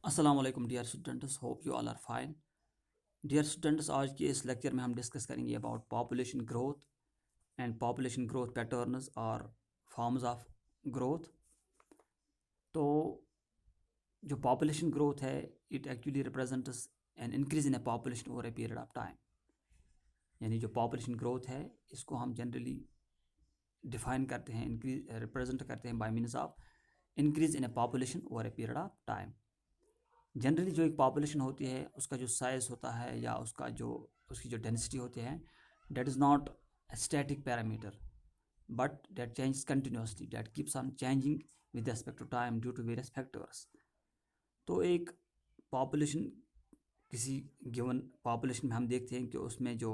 अस्सलाम वालेकुम dear students, hope you all are fine. Dear students, आज के इस लेक्चर में हम डिस्कस करेंगे about population growth and population growth patterns और फॉर्म्स ऑफ ग्रोथ। तो जो पॉपुलेशन ग्रोथ है, it actually represents an increase in a population over a period of time. यानी जो पॉपुलेशन ग्रोथ है, इसको हम जनरली डिफाइन करते हैं, इंक्रीज रिप्रेजेंट करते हैं by means of increase in a population over a period of time. Generally जो एक पॉपुलेशन होती है, उसका जो साइज़ होता है या उसकी जो डेंसिटी होती है, that is not static parameter but that changes continuously, that keeps on changing with respect to time due to various factors. तो एक पॉपुलेशन, किसी गिवन पॉपुलेशन में हम देखते हैं कि उसमें जो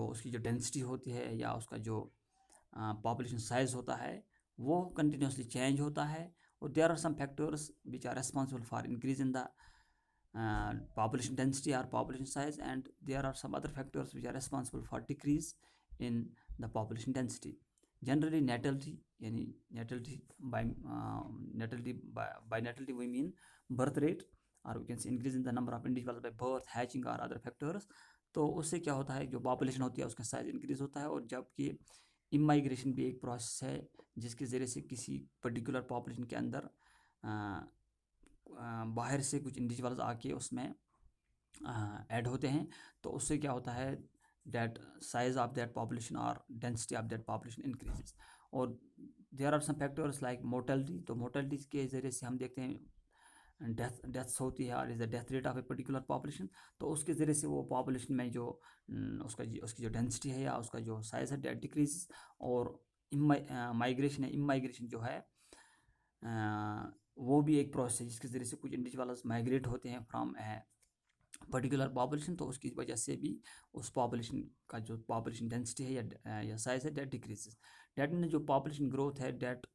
उसकी जो डेंसिटी होती है या उसका जो पॉपुलेशन साइज होता है, वो कंटिन्यूसली चेंज होता है। और there are some factors which are responsible for increase in the population density or population size, and there are some other factors which are responsible for decrease in the population density. Generally natality, yani natality by natality we mean birth rate, or we can say increase in the number of individuals by birth, hatching or other factors. तो उससे क्या होता है, जो population होती है उसका size increase होता है। और जबकि इमाइग्रेशन भी एक प्रोसेस है जिसके ज़रिए से किसी पर्टिकुलर पॉपुलेशन के अंदर बाहर से कुछ इंडिविजुअल्स आके उसमें ऐड होते हैं। तो उससे क्या होता है, that size of that population और density of that population increases. और there are some factors like mortality. तो मोर्टेलिटी के ज़रिए से हम देखते हैं डेथ्स होती है, और is the death rate of a particular population. तो उसके ज़रिए से वो पॉपुलेशन में जो उसकी जो डेंसिटी है या उसका जो साइज़ है, डेट डिक्रीज। और माइग्रेशन है, इमाइग्रेशन जो है, वो भी एक प्रोसेस है जिसके ज़रिए से कुछ इंडिविजुअल्स माइग्रेट होते हैं फ्रॉम पर्टिकुलर पॉपुलेशन। तो उसकी वजह से भी उस पॉपुलेशन का जो पॉपुलेशन डेंसिटी है या साइज है, डेट डिक्रीजेस। डेट मीन जो पॉपुलेशन ग्रोथ है, date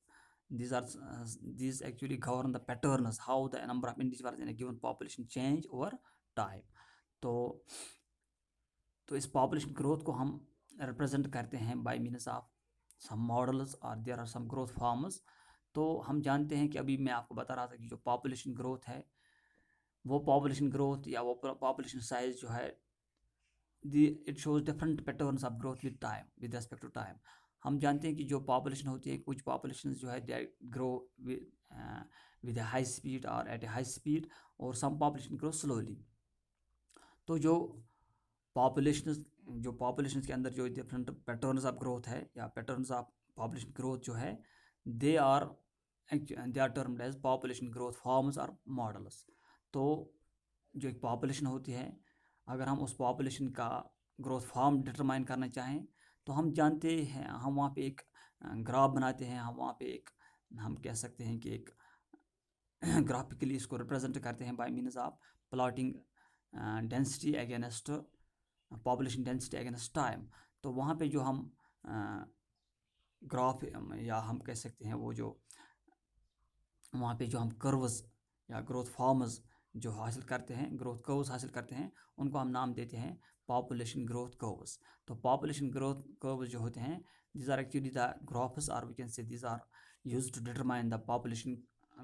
these actually govern the patterns how the number of individuals in a given population change over time. तो इस पॉपुलेशन ग्रोथ को हम रिप्रेजेंट करते हैं by means of some models और there are some growth forms. तो हम जानते हैं कि अभी मैं आपको बता रहा था कि जो पॉपुलेशन ग्रोथ है, वो पॉपुलेशन ग्रोथ या वो पॉपुलेशन साइज जो है, it shows different patterns of growth with time, with respect to time. हम जानते हैं कि जो पॉपुलेशन होती है, कुछ पॉपुलेशन जो है they grow with high speed और एट ए हाई स्पीड, और सम पॉपुलेशन ग्रो स्लोली। तो पॉपुलेशन के अंदर जो डिफरेंट पैटर्न्स ऑफ ग्रोथ है या पैटर्न्स ऑफ पॉपुलेशन ग्रोथ जो है, they are termed as population growth forms और मॉडल्स। तो जो एक पॉपुलेशन होती है, अगर हम उस पॉपुलेशन का ग्रोथ फॉर्म डिटरमाइन करना चाहें, तो हम जानते हैं, हम वहाँ पे एक ग्राफ बनाते हैं, हम कह सकते हैं कि एक ग्राफिकली इसको रिप्रेजेंट करते हैं by means of plotting density against population density against time. तो वहाँ पे जो हम ग्राफ या हम कह सकते हैं वो जो वहाँ पे जो हम कर्व्स या ग्रोथ फॉर्म्स जो हासिल करते हैं, ग्रोथ कर्व्स हासिल करते हैं, उनको हम नाम देते हैं पॉपुलेशन ग्रोथ कर्व्स। तो पॉपुलेशन ग्रोथ कर्व्स जो होते हैं, these are actually the graphs, or we can say these are used to determine the population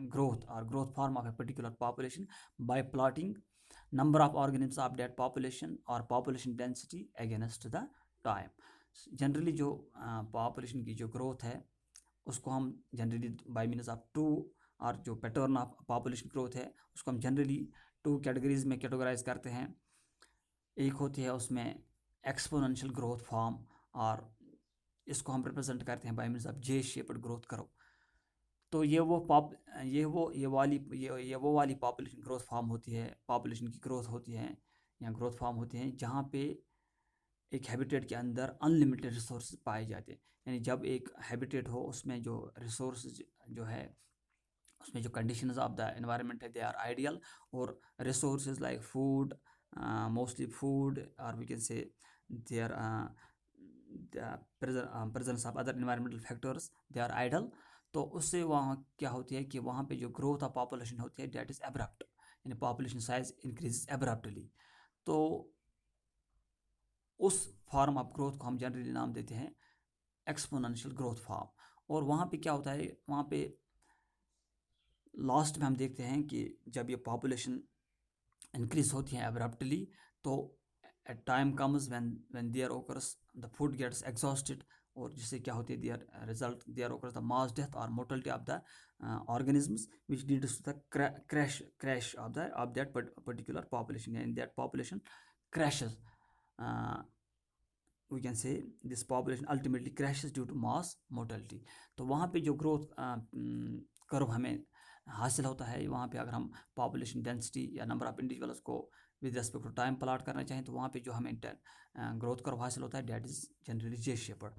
growth or growth form of a particular population by plotting number of organisms of that population or population density against the time. Generally जो population की जो growth है, उसको हम generally by means of two, और जो pattern of population growth है उसको हम जनरली टू कैटेगरीज में कैटेगराइज करते हैं। एक होती है उसमें एक्सपोनेंशियल ग्रोथ फॉर्म, और इसको हम रिप्रेजेंट करते हैं by means of J shaped growth curve. तो ये वो वाली पॉपुलेशन ग्रोथ फॉर्म होती है, पॉपुलेशन की ग्रोथ होती है या ग्रोथ फॉर्म होती हैं, जहाँ पे एक हैबिटेट के अंदर अनलिमिटेड रिसोर्स पाए जाते हैं। यानी जब एक हैबिटेट हो, उसमें जो रिसोर्स जो है, उसमें जो कंडीशंस ऑफ द एनवायरनमेंट है, दे आर आइडियल। और resources like food, mostly food, और we can say there presence of other environmental factors, they are ideal. तो उससे वहाँ क्या होती है कि वहाँ पे जो ग्रोथ ऑफ पॉपुलेशन होती है, डेट इज़ एब्रप्ट, यानी पॉपुलेशन साइज इंक्रीज एब्रप्टली। तो उस फॉर्म ऑफ ग्रोथ को हम जनरली नाम देते हैं एक्सपोनेंशियल ग्रोथ फॉर्म। और वहाँ पे क्या होता है, वहाँ पे लास्ट में हम देखते हैं कि जब ये पॉपुलेशन इंक्रीज होती है अब्रप्टली, तो at time comes when there occurs the food gets exhausted, और जिससे क्या होती है there result there occurs the mass death और mortality of the organisms which leads to the crash of that particular population, and that population crashes. uh, we can say this population ultimately crashes due to mass mortality. तो वहाँ पे जो growth curve हमें हासिल होता है, वहाँ पे अगर हम पॉपुलेशन डेंसिटी या नंबर ऑफ इंडिविजुअल्स को with respect to time plot करना चाहें, तो वहाँ पे जो हमें ग्रोथ कर्व हासिल होता है that is generally J shaped.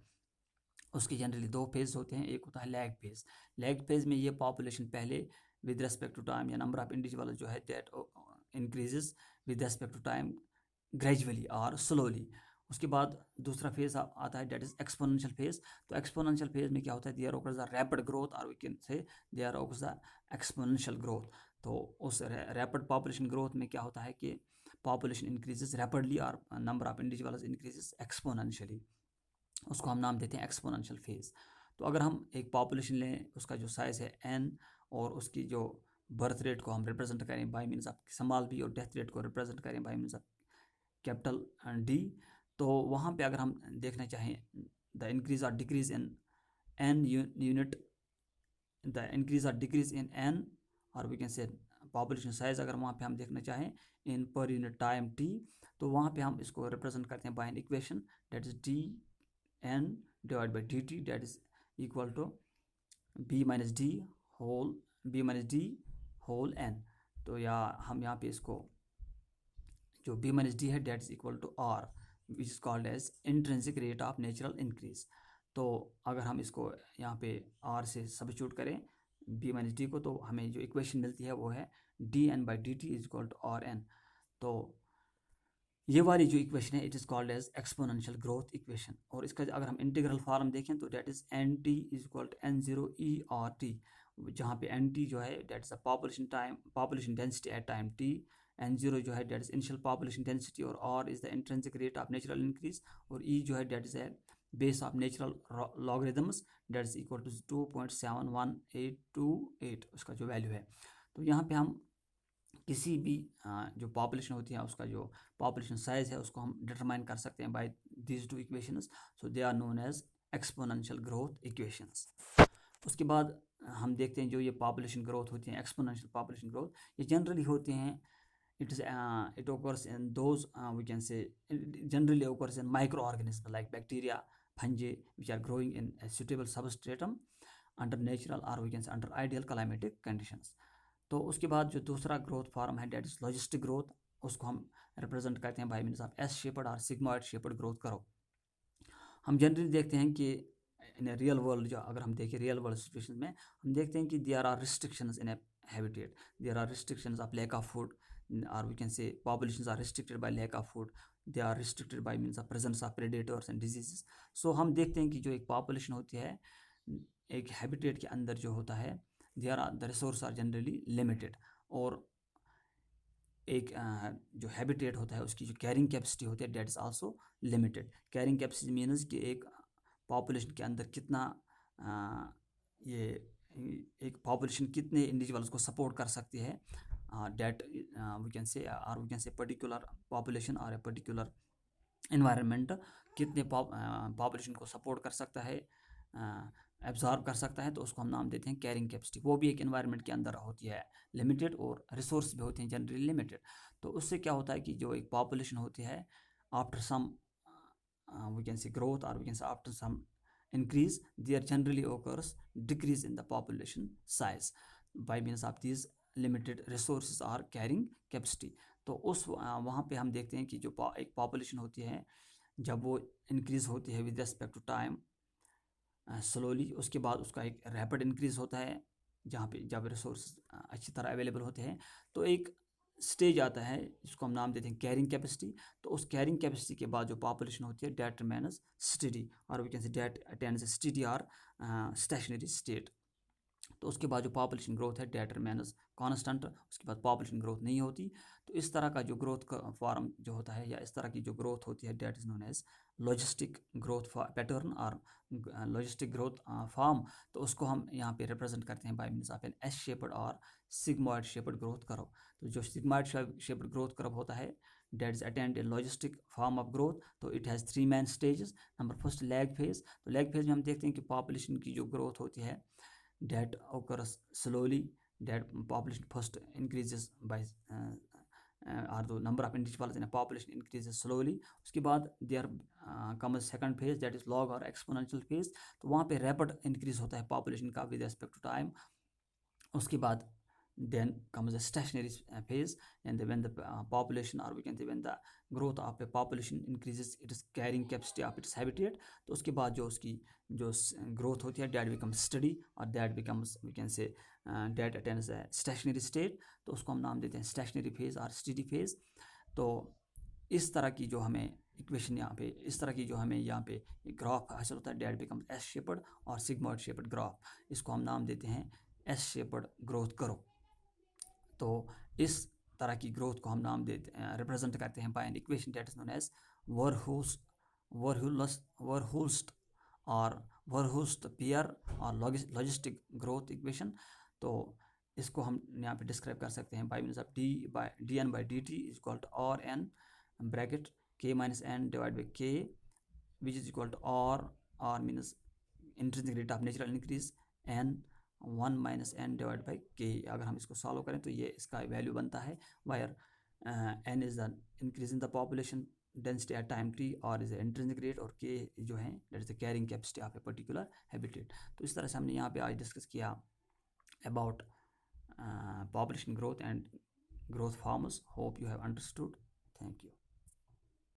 उसके जनरली दो फेज होते हैं, एक होता है लैग फेज। लैग फेज में ये पॉपुलेशन पहले विद रेस्पेक्ट टू टाइम या नंबर ऑफ इंडिविजुअल जो है that increases with respect to time gradually और स्लोली। उसके बाद दूसरा फेज आता है डेट इज एक्सपोनेंशियल फेज। तो एक्सपोनेंशियल फेज में क्या होता है, there occurs the rapid growth और we can say there occurs the exponential growth. तो उस रैपिड पॉपुलेशन ग्रोथ में क्या होता है कि पॉपुलेशन इंक्रीजेस रैपिडली और number of individuals increases exponentially, उसको हम नाम देते हैं एक्सपोनेंशियल फेज। तो अगर हम एक पॉपुलेशन लें, उसका जो साइज़ है n, और उसकी जो बर्थ रेट को हम रिप्रेजेंट करें by means of small b, और डेथ रेट को रिप्रेजेंट करें by means of capital D, तो वहाँ पे अगर हम देखना चाहें द इंक्रीज और decrease in n unit, the increase और डिक्रीज इन n, और we can say population size अगर वहाँ पे हम देखना चाहें इन पर यूनिट टाइम t, तो वहाँ पे हम इसको रिप्रेजेंट करते हैं by an equation that is d n divided by dt that is equal to b minus d whole n। तो या हम यहाँ पे इसको जो b minus d है that is equal to r which is called as intrinsic rate of natural increase। तो अगर हम इसको यहाँ पे r से सब्स्टिट्यूट करें b minus d को, तो हमें जो इक्वेशन मिलती है वो है dn by dt is equal to rn। तो ये वाली जो इक्वेशन है it is called as exponential growth equation. और इसका अगर हम इंटीग्रल फॉर्म देखें तो that is N T is equal to N zero E R T, जहाँ पे एन टी जो है that is population density at time T, N zero जो है that is initial population density, और R is the intrinsic rate of natural increase, और E जो है that is a base of natural logarithms that is equal to 2.71828 उसका जो value है। तो यहाँ पे हम किसी भी जो पॉपुलेशन होती है उसका जो पॉपुलेशन साइज है उसको हम डिटरमाइन कर सकते हैं by these two equations. So they are known as exponential growth equations. उसके बाद हम देखते हैं जो ये पॉपुलेशन ग्रोथ होती है, एक्सपोनेंशियल पॉपुलेशन ग्रोथ, ये जनरली होते हैं it occurs in those we can say generally occurs in microorganisms like bacteria, fungi which are growing in a suitable substratum under natural or we can say under ideal climatic conditions। तो उसके बाद जो दूसरा growth form है that is logistic growth, उसको हम represent करते हैं by means of S shaped और सिग्मॉइड शेपर्ड ग्रोथ करो। हम जनरली देखते हैं कि इन ए रियल वर्ल्ड, जो अगर हम देखें रियल वर्ल्ड सिचुएशन में, हम देखते हैं कि there are restrictions in a habitat, there are restrictions of lack of food, और we can say populations are restricted by lack of food, they are restricted by means of presence of predators and diseases. So हम देखते हैं कि जो एक population होती है एक हैबिटेट के अंदर जो होता है, there are the resource are generally limited, और एक जो हैबिटेट होता है उसकी जो कैरिंग कैपेसिटी होती है that is also limited. Carrying capacity means कि एक पॉपुलेशन के अंदर कितना ये एक पॉपुलेशन कितने इंडिविजुअल्स को सपोर्ट कर सकती है, that we can say particular population और ए पर्टिकुलर इन्वायरमेंट कितने पॉपुलेशन को सपोर्ट कर सकता है, एब्जॉर्ब कर सकता है, तो उसको हम नाम देते हैं कैरिंग कैपेसिटी। वो भी एक इन्वायरमेंट के अंदर होती है लिमिटेड, और रिसोर्स भी होते हैं जनरली लिमिटेड। तो उससे क्या होता है कि जो एक पॉपुलेशन होती है after some we can say growth और we can say after some increase there generally occurs decrease in the population size by means of these limited resources or carrying capacity। तो उस वहाँ पे हम देखते हैं कि जो एक पॉपुलेशन होती है जब वो इंक्रीज होती है with respect to time slowly, उसके बाद उसका एक रैपिड इंक्रीज होता है जहाँ पे जब रिसोर्स अच्छी तरह अवेलेबल होते हैं, तो एक स्टेज आता है जिसको हम नाम देते हैं कैरिंग कैपेसिटी। तो उस कैरिंग कैपेसिटी के बाद जो पॉपुलेशन होती है डेट रिमेन्स स्टेडी, और we can say that attains steady और स्टेशनरी स्टेट। तो उसके बाद जो पॉपुलेशन ग्रोथ है डेट रिमेन्स कांस्टेंट, उसके बाद पॉपुलेशन ग्रोथ नहीं होती। तो इस तरह का जो ग्रोथ का फॉर्म जो होता है या इस तरह की जो ग्रोथ होती है that is known as logistic growth pattern और लॉजिस्टिक ग्रोथ फॉर्म। तो उसको हम यहाँ पे रिप्रेजेंट करते हैं by means of an S shaped और सिग्मॉइड शेप्ड ग्रोथ कर्व। तो जो सिग्मॉइड शेप्ड ग्रोथ कर्व होता है that is attained in logistic form of growth. तो it has 3 main stages. Number first lag phase. तो lag phase में हम देखते हैं कि पॉपुलेशन की जो ग्रोथ होती है that occurs slowly, that population first increases by or the number of individuals in a population increases slowly. उसके बाद there comes second phase that is log or exponential phase। तो वहाँ पे rapid increase होता है population का with respect to time। उसके बाद then comes a stationary phase, and when the population or we can say when the growth of a population increases it is carrying capacity of its habitat। तो उसके बाद जो उसकी जो growth होती है that becomes steady और that becomes we can say that attains a stationary state। तो उसको हम नाम देते हैं stationary phase और steady phase। तो इस तरह की जो हमें इक्वेशन यहाँ पे इस तरह की जो हमें यहाँ पे ग्राफ हासिल होता है डेट बिकम्स एस शेपर्ड और सिग्मॉइड शेपर्ड ग्राफ, इसको हम नाम देते हैं एस शेपर्ड ग्रोथ कर्व। तो इस तरह की ग्रोथ को हम नाम देते रिप्रेजेंट करते हैं by an equation that is known as Verhulst और वरहुल्स्ट पियर और लॉजिस्टिक ग्रोथ इक्वेशन। तो इसको हम यहाँ पे डिस्क्राइब कर सकते हैं by means of D N by D T is equal to R N bracket k minus n divided by k which is equal to r means intrinsic rate of natural increase n 1 minus n divided by k। अगर हम इसको solve करें तो ये इसका value बनता है wire n is the increase in the population density at time t और इज इंट्रिंसिक रेट और k जो है that is the carrying capacity of a particular habitat. तो इस तरह से हमने यहाँ पे आज डिस्कस किया about population growth and growth forms। Hope you have understood. Thank you.